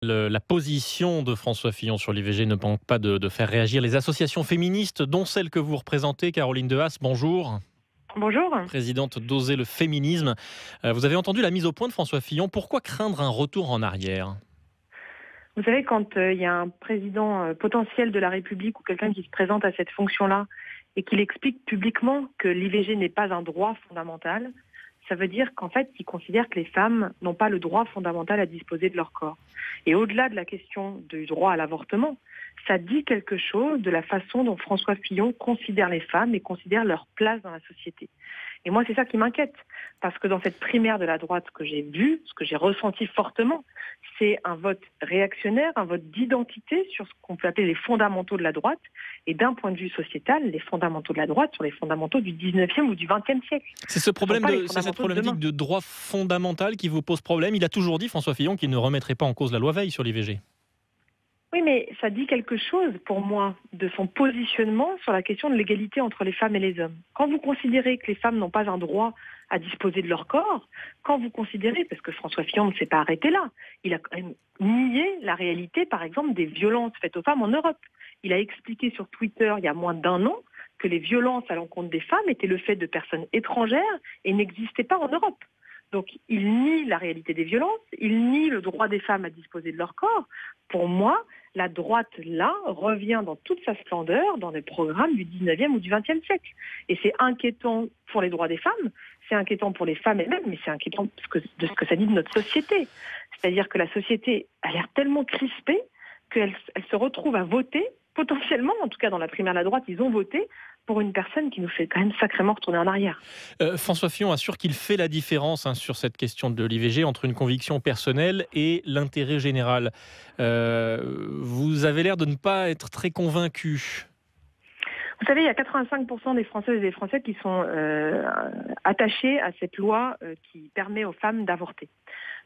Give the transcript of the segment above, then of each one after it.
La position de François Fillon sur l'IVG ne manque pas de faire réagir les associations féministes, dont celle que vous représentez, Caroline Dehaas. Bonjour, Bonjour. présidente d'Oser le féminisme. Vous avez entendu la mise au point de François Fillon. Pourquoi craindre un retour en arrière? Vous savez, quand il y a un président potentiel de la République ou quelqu'un qui se présente à cette fonction-là et qu'il explique publiquement que l'IVG n'est pas un droit fondamental, ça veut dire qu'en fait, il considère que les femmes n'ont pas le droit fondamental à disposer de leur corps. Et au-delà de la question du droit à l'avortement, ça dit quelque chose de la façon dont François Fillon considère les femmes et considère leur place dans la société. Et moi, c'est ça qui m'inquiète, parce que dans cette primaire de la droite que j'ai vue, ce que j'ai ressenti fortement, c'est un vote réactionnaire, un vote d'identité sur ce qu'on peut appeler les fondamentaux de la droite. Et d'un point de vue sociétal, les fondamentaux de la droite sont les fondamentaux du 19e ou du 20e siècle. C'est ce problème c'est cette Demain. problématique de droit fondamental qui vous pose problème. Il a toujours dit, François Fillon, qu'il ne remettrait pas en cause la loi Veil sur l'IVG. Oui, mais ça dit quelque chose, pour moi, de son positionnement sur la question de l'égalité entre les femmes et les hommes. Quand vous considérez que les femmes n'ont pas un droit à disposer de leur corps, quand vous considérez, parce que François Fillon ne s'est pas arrêté là, il a quand même nié la réalité, par exemple, des violences faites aux femmes en Europe. Il a expliqué sur Twitter, il y a moins d'un an, que les violences à l'encontre des femmes étaient le fait de personnes étrangères et n'existaient pas en Europe. Donc il nie la réalité des violences, il nie le droit des femmes à disposer de leur corps. Pour moi, la droite, là, revient dans toute sa splendeur dans les programmes du 19e ou du 20e siècle. Et c'est inquiétant pour les droits des femmes, c'est inquiétant pour les femmes elles-mêmes, mais c'est inquiétant de ce que ça dit de notre société. C'est-à-dire que la société a l'air tellement crispée qu'elle se retrouve à voter, potentiellement, en tout cas dans la primaire de la droite, ils ont voté pour une personne qui nous fait quand même sacrément retourner en arrière. François Fillon assure qu'il fait la différence sur cette question de l'IVG entre une conviction personnelle et l'intérêt général. Vous avez l'air de ne pas être très convaincu. Vous savez, il y a 85% des Françaises et des Français qui sont attachés à cette loi qui permet aux femmes d'avorter.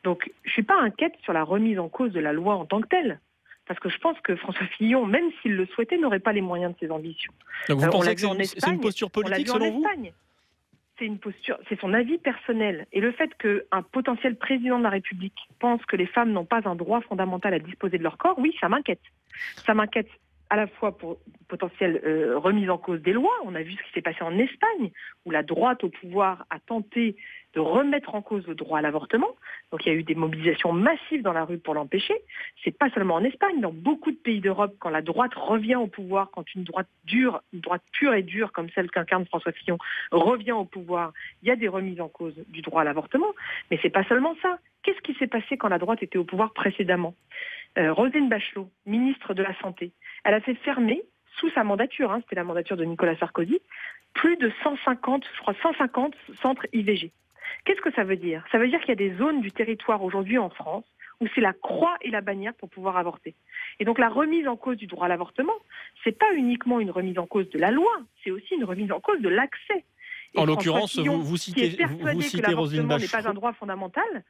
Donc, je ne suis pas inquiète sur la remise en cause de la loi en tant que telle. Parce que je pense que François Fillon, même s'il le souhaitait, n'aurait pas les moyens de ses ambitions. Donc vous pensez que c'est une Espagne, posture politique on l'a vu selon en vous? Espagne. C'est une posture, c'est son avis personnel. Et le fait qu'un potentiel président de la République pense que les femmes n'ont pas un droit fondamental à disposer de leur corps, oui, ça m'inquiète. Ça m'inquiète à la fois pour potentielle remise en cause des lois. On a vu ce qui s'est passé en Espagne, où la droite au pouvoir a tenté de remettre en cause le droit à l'avortement. Donc il y a eu des mobilisations massives dans la rue pour l'empêcher. C'est pas seulement en Espagne, dans beaucoup de pays d'Europe, quand la droite revient au pouvoir, quand une droite dure, une droite pure et dure, comme celle qu'incarne François Fillon, revient au pouvoir, il y a des remises en cause du droit à l'avortement. Mais c'est pas seulement ça. Qu'est-ce qui s'est passé quand la droite était au pouvoir précédemment? Roselyne Bachelot, ministre de la Santé, elle a fait fermer, sous sa mandature, c'était la mandature de Nicolas Sarkozy, plus de 150 centres IVG. Qu'est-ce que ça veut dire? Ça veut dire qu'il y a des zones du territoire aujourd'hui en France où c'est la croix et la bannière pour pouvoir avorter. Et donc la remise en cause du droit à l'avortement, c'est pas uniquement une remise en cause de la loi, c'est aussi une remise en cause de l'accès. Et En l'occurrence, vous citez que Roselyne l'avortement n'est Bachelot. pas un droit fondamental,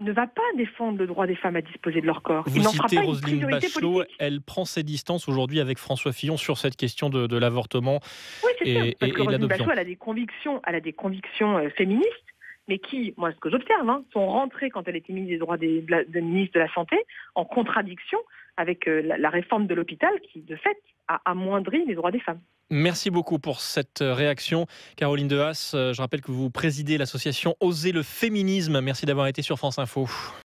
ne va pas défendre le droit des femmes à disposer de leur corps. Vous Il n'en fera citez pas une Roselyne priorité Bachelot, politique. elle prend ses distances aujourd'hui avec François Fillon sur cette question de l'avortement Oui, c'est sûr, et parce que Roselyne l'adoption. Bachelot, elle a des convictions féministes, mais qui, moi, ce que j'observe, sont rentrées quand elle était ministre des droits ministre de la Santé, en contradiction avec la réforme de l'hôpital qui, de fait, a amoindri les droits des femmes. Merci beaucoup pour cette réaction. Caroline Dehaas, je rappelle que vous présidez l'association Oser le féminisme. Merci d'avoir été sur France Info.